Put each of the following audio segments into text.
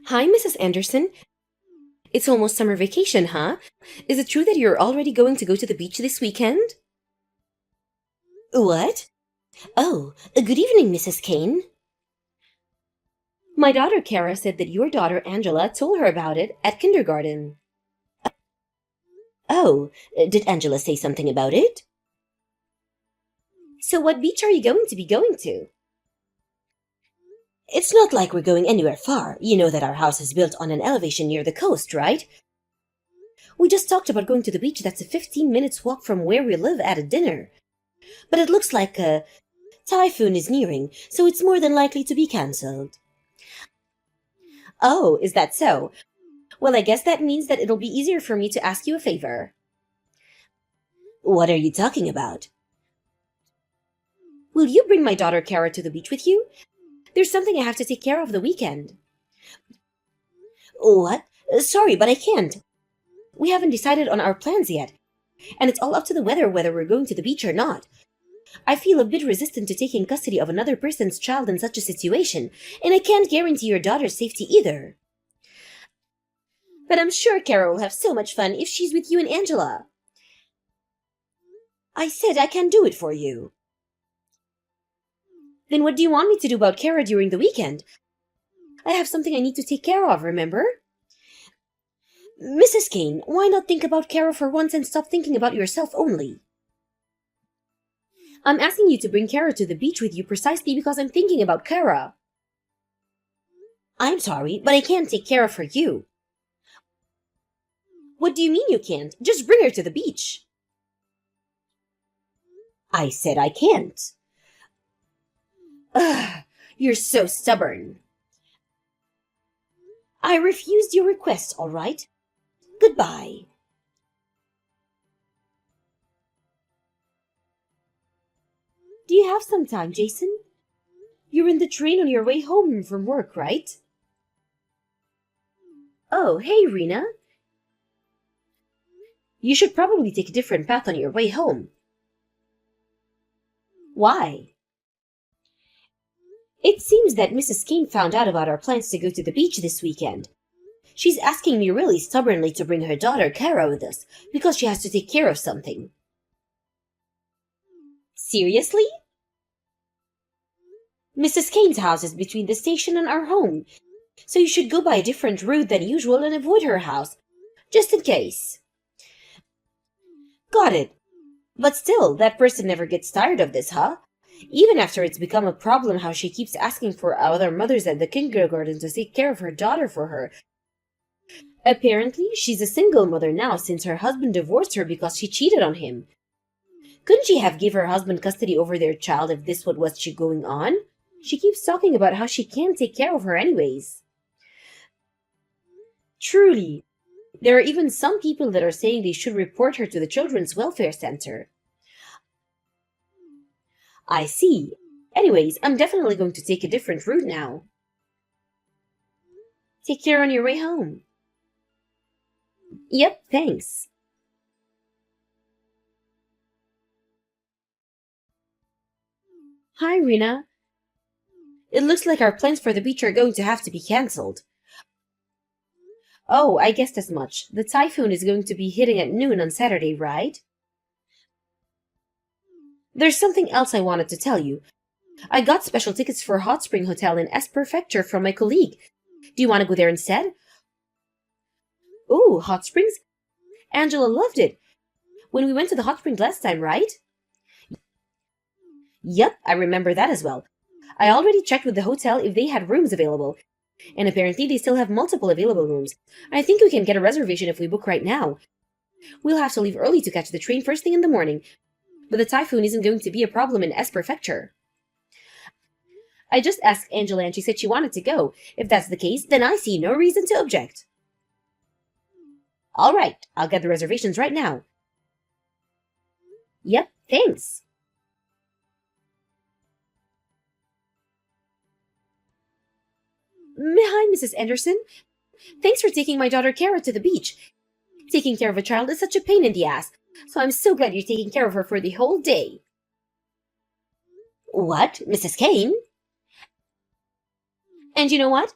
Hi, Mrs. Anderson. It's almost summer vacation, huh? Is it true that you're already going to go to the beach this weekend? What? Oh, good evening, Mrs. Kane. My daughter Kara said that your daughter Angela told her about it at kindergarten. Oh, did Angela say something about it? So, what beach are you going to be going to? It's not like we're going anywhere far. You know that our house is built on an elevation near the coast, right? We just talked about going to the beach that's a 15 minutes walk from where we live at a dinner. But it looks like a typhoon is nearing, so it's more than likely to be cancelled. Oh, is that so? Well, I guess that means that it'll be easier for me to ask you a favor. What are you talking about? Will you bring my daughter Kara to the beach with you? There's something I have to take care of the weekend. What? Sorry, but I can't. We haven't decided on our plans yet, and it's all up to the weather whether we're going to the beach or not. I feel a bit resistant to taking custody of another person's child in such a situation, and I can't guarantee your daughter's safety either. But I'm sure Kara will have so much fun if she's with you and Angela. I said I can do it for you. Then what do you want me to do about Kara during the weekend? I have something I need to take care of, remember? Mrs. Kane, why not think about Kara for once and stop thinking about yourself only? I'm asking you to bring Kara to the beach with you precisely because I'm thinking about Kara. I'm sorry, but I can't take Kara for you. What do you mean you can't? Just bring her to the beach. I said I can't. Ugh, you're so stubborn. I refused your request, all right? Goodbye. Do you have some time, Jason? You're in the train on your way home from work, right? Oh, hey, Rena. You should probably take a different path on your way home. Why? It seems that Mrs. Kane found out about our plans to go to the beach this weekend. She's asking me really stubbornly to bring her daughter Kara with us because she has to take care of something. Seriously? Mrs. Kane's house is between the station and our home, so you should go by a different route than usual and avoid her house, just in case. Got it. But still, that person never gets tired of this, huh? Even after it's become a problem how she keeps asking for other mothers at the kindergarten to take care of her daughter for her. Apparently, she's a single mother now since her husband divorced her because she cheated on him. Couldn't she have give her husband custody over their child if this was she going on? She keeps talking about how she can't take care of her anyways. Truly, there are even some people that are saying they should report her to the Children's Welfare Center. I see. Anyways, I'm definitely going to take a different route now. Take care on your way home. Yep, thanks. Hi, Rena. It looks like our plans for the beach are going to have to be cancelled. Oh, I guessed as much. The typhoon is going to be hitting at noon on Saturday, right? There's something else I wanted to tell you. I got special tickets for a hot spring hotel in S Prefecture from my colleague. Do you want to go there instead? Ooh, hot springs? Angela loved it. When we went to the hot springs last time, right? Yep, I remember that as well. I already checked with the hotel if they had rooms available, and apparently they still have multiple available rooms. I think we can get a reservation if we book right now. We'll have to leave early to catch the train first thing in the morning, but the typhoon isn't going to be a problem in S Prefecture. I just asked Angela and she said she wanted to go. If that's the case, then I see no reason to object. All right, I'll get the reservations right now. Yep, thanks. Hi, Mrs. Anderson. Thanks for taking my daughter Kara to the beach. Taking care of a child is such a pain in the ass, so I'm so glad you're taking care of her for the whole day. What, Mrs. Kane? And you know what?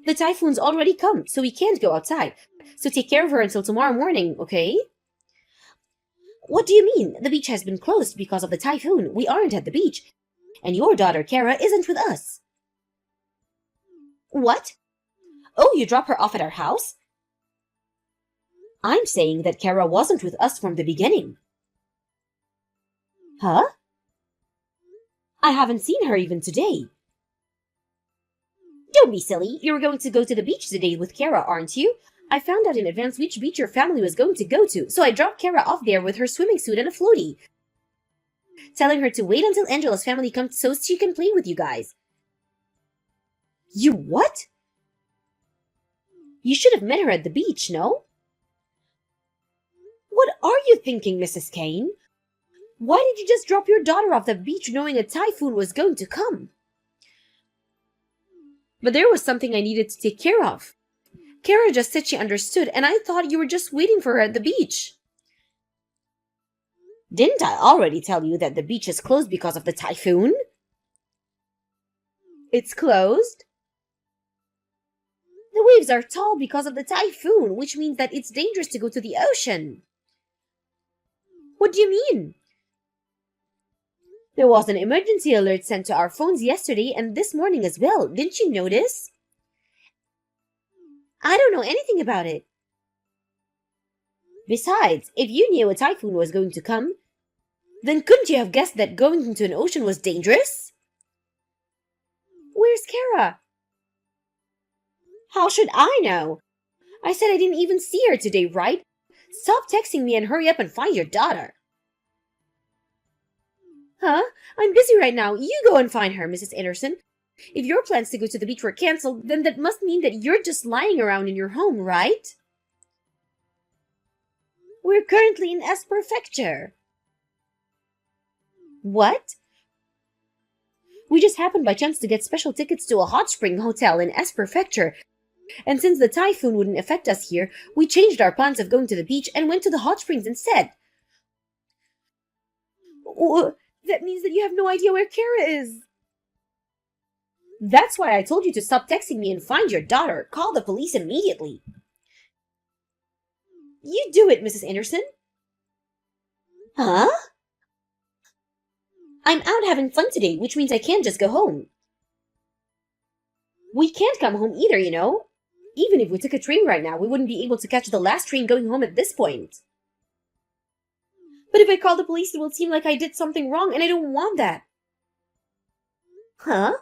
The typhoon's already come, so we can't go outside. So take care of her until tomorrow morning, okay? What do you mean? The beach has been closed because of the typhoon. We aren't at the beach. And your daughter, Kara, isn't with us. What? Oh, you drop her off at our house? I'm saying that Kara wasn't with us from the beginning. Huh? I haven't seen her even today. Don't be silly. You were going to go to the beach today with Kara, aren't you? I found out in advance which beach your family was going to go to, so I dropped Kara off there with her swimming suit and a floaty, telling her to wait until Angela's family comes so she can play with you guys. You what? You should have met her at the beach, no? What are you thinking, Mrs. Kane? Why did you just drop your daughter off the beach knowing a typhoon was going to come? But there was something I needed to take care of. Kara just said she understood, and I thought you were just waiting for her at the beach. Didn't I already tell you that the beach is closed because of the typhoon? It's closed? The waves are tall because of the typhoon, which means that it's dangerous to go to the ocean. What do you mean? There was an emergency alert sent to our phones yesterday and this morning as well. Didn't you notice? I don't know anything about it. Besides, if you knew a typhoon was going to come, then couldn't you have guessed that going into an ocean was dangerous? Where's Kara? How should I know? I said I didn't even see her today, right? Stop texting me and hurry up and find your daughter. Huh? I'm busy right now. You go and find her, Mrs. Anderson. If your plans to go to the beach were cancelled, then that must mean that you're just lying around in your home, right? We're currently in S Prefecture. What? We just happened by chance to get special tickets to a hot spring hotel in S Prefecture. And since the typhoon wouldn't affect us here, we changed our plans of going to the beach and went to the hot springs instead. That means that you have no idea where Kara is. That's why I told you to stop texting me and find your daughter. Call the police immediately. You do it, Mrs. Anderson. Huh? I'm out having fun today, which means I can't just go home. We can't come home either, you know. Even if we took a train right now, we wouldn't be able to catch the last train going home at this point. But if I call the police, it will seem like I did something wrong, and I don't want that. Huh?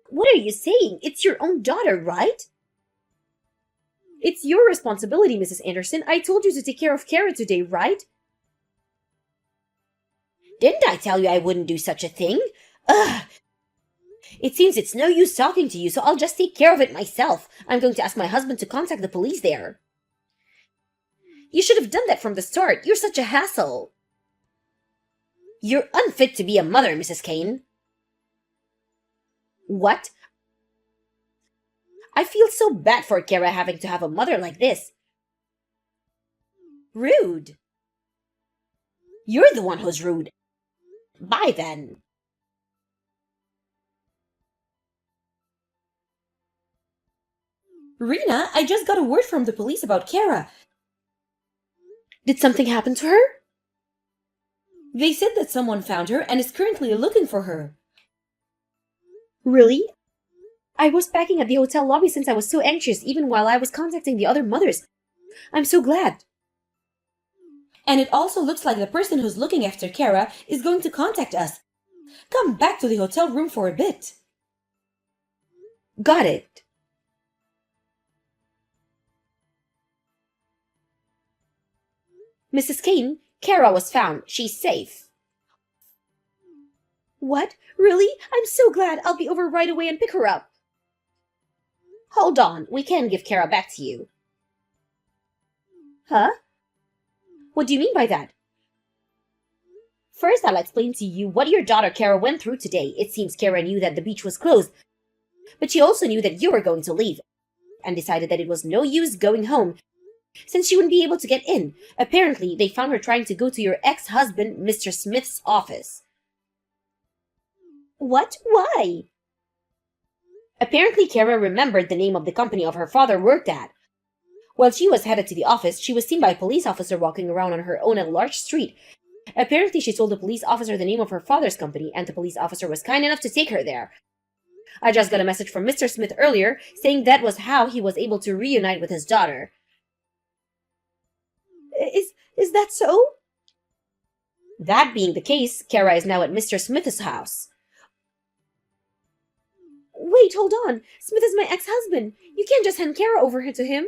What are you saying? It's your own daughter, right? It's your responsibility, Mrs. Anderson. I told you to take care of Kara today, right? Didn't I tell you I wouldn't do such a thing? Ugh! It seems it's no use talking to you, so I'll just take care of it myself. I'm going to ask my husband to contact the police there. You should have done that from the start. You're such a hassle. You're unfit to be a mother, Mrs. Kane. What? I feel so bad for Kara having to have a mother like this. Rude. You're the one who's rude. Bye then. Rena, I just got a word from the police about Kara. Did something happen to her? They said that someone found her and is currently looking for her. Really? I was packing at the hotel lobby since I was so anxious, even while I was contacting the other mothers. I'm so glad. And it also looks like the person who's looking after Kara is going to contact us. Come back to the hotel room for a bit. Got it. Mrs. Kane, Kara was found. She's safe. What? Really? I'm so glad. I'll be over right away and pick her up. Hold on. We can give Kara back to you. Huh? What do you mean by that? First, I'll explain to you what your daughter Kara went through today. It seems Kara knew that the beach was closed, but she also knew that you were going to leave, and decided that it was no use going home, since she wouldn't be able to get in. Apparently, they found her trying to go to your ex-husband, Mr. Smith's office. What? Why? Apparently, Kara remembered the name of the company of her father worked at. While she was headed to the office, she was seen by a police officer walking around on her own at a large street. Apparently, she told the police officer the name of her father's company, and the police officer was kind enough to take her there. I just got a message from Mr. Smith earlier saying that was how he was able to reunite with his daughter. Is that so? That being the case, Kara is now at Mr. Smith's house. Wait, hold on. Smith is my ex-husband. You can't just hand Kara over to him.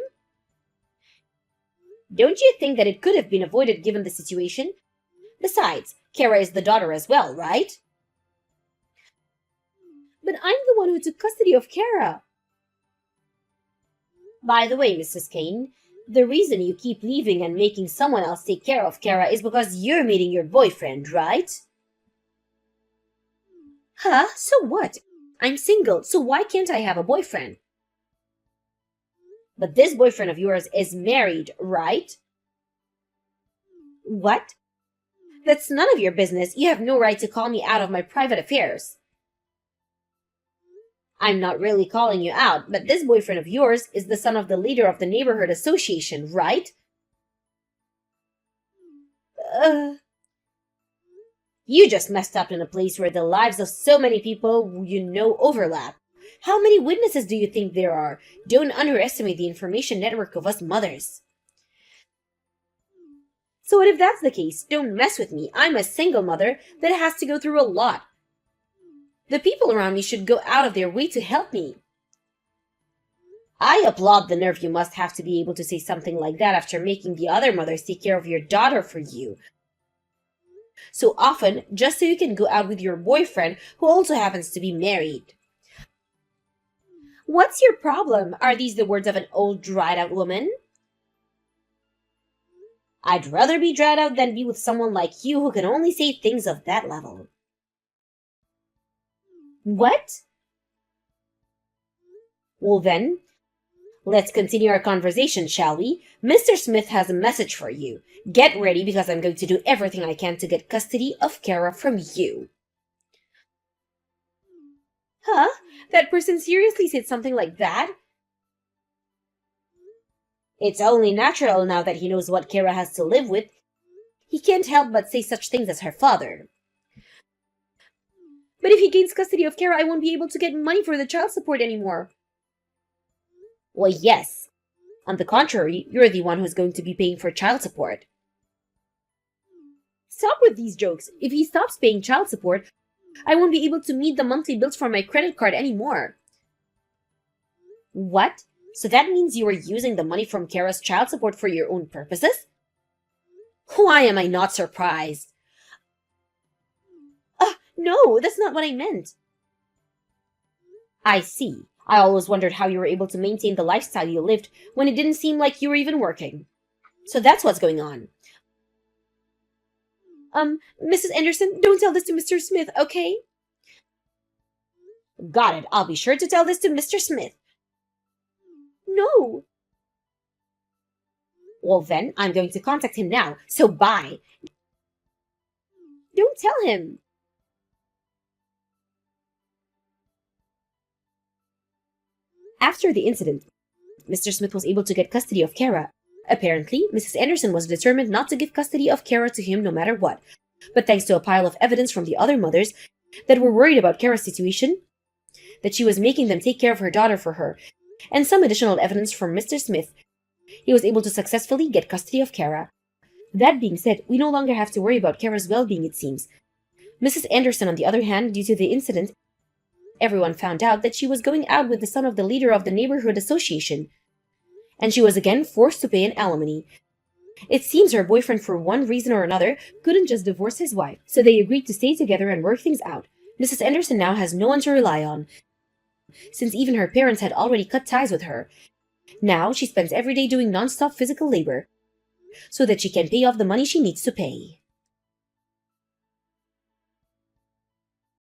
Don't you think that it could have been avoided given the situation? Besides, Kara is the daughter as well, right? But I'm the one who took custody of Kara. By the way, Mrs. Kane, the reason you keep leaving and making someone else take care of Kara is because you're meeting your boyfriend, right? Huh? So what? I'm single, so why can't I have a boyfriend? But this boyfriend of yours is married, right? What? That's none of your business. You have no right to call me out of my private affairs. I'm not really calling you out, but this boyfriend of yours is the son of the leader of the neighborhood association, right? You just messed up in a place where the lives of so many people you know overlap. How many witnesses do you think there are? Don't underestimate the information network of us mothers. So what if that's the case? Don't mess with me. I'm a single mother that has to go through a lot. The people around me should go out of their way to help me. I applaud the nerve you must have to be able to say something like that after making the other mothers take care of your daughter for you so often just so you can go out with your boyfriend who also happens to be married. What's your problem? Are these the words of an old dried-out woman? I'd rather be dried out than be with someone like you who can only say things of that level. What? Well then, let's continue our conversation, shall we? Mr. Smith has a message for you. Get ready because I'm going to do everything I can to get custody of Kara from you. Huh? That person seriously said something like that? It's only natural now that he knows what Kara has to live with. He can't help but say such things as her father. But if he gains custody of Kara, I won't be able to get money for the child support anymore. Well, yes. On the contrary, you're the one who's going to be paying for child support. Stop with these jokes. If he stops paying child support, I won't be able to meet the monthly bills for my credit card anymore. What? So that means you are using the money from Kara's child support for your own purposes? Why am I not surprised? No, that's not what I meant. I see. I always wondered how you were able to maintain the lifestyle you lived when it didn't seem like you were even working. So that's what's going on. Mrs. Anderson, don't tell this to Mr. Smith, okay? Got it. I'll be sure to tell this to Mr. Smith. No. Well then, I'm going to contact him now, so bye. Don't tell him. After the incident, Mr. Smith was able to get custody of Kara. Apparently, Mrs. Anderson was determined not to give custody of Kara to him no matter what. But thanks to a pile of evidence from the other mothers that were worried about Kara's situation, that she was making them take care of her daughter for her, and some additional evidence from Mr. Smith, he was able to successfully get custody of Kara. That being said, we no longer have to worry about Kara's well-being, it seems. Mrs. Anderson, on the other hand, due to the incident, everyone found out that she was going out with the son of the leader of the neighborhood association, and she was again forced to pay an alimony. It seems her boyfriend, for one reason or another, couldn't just divorce his wife, so they agreed to stay together and work things out. Mrs. Anderson now has no one to rely on, since even her parents had already cut ties with her. Now she spends every day doing non-stop physical labor, so that she can pay off the money she needs to pay.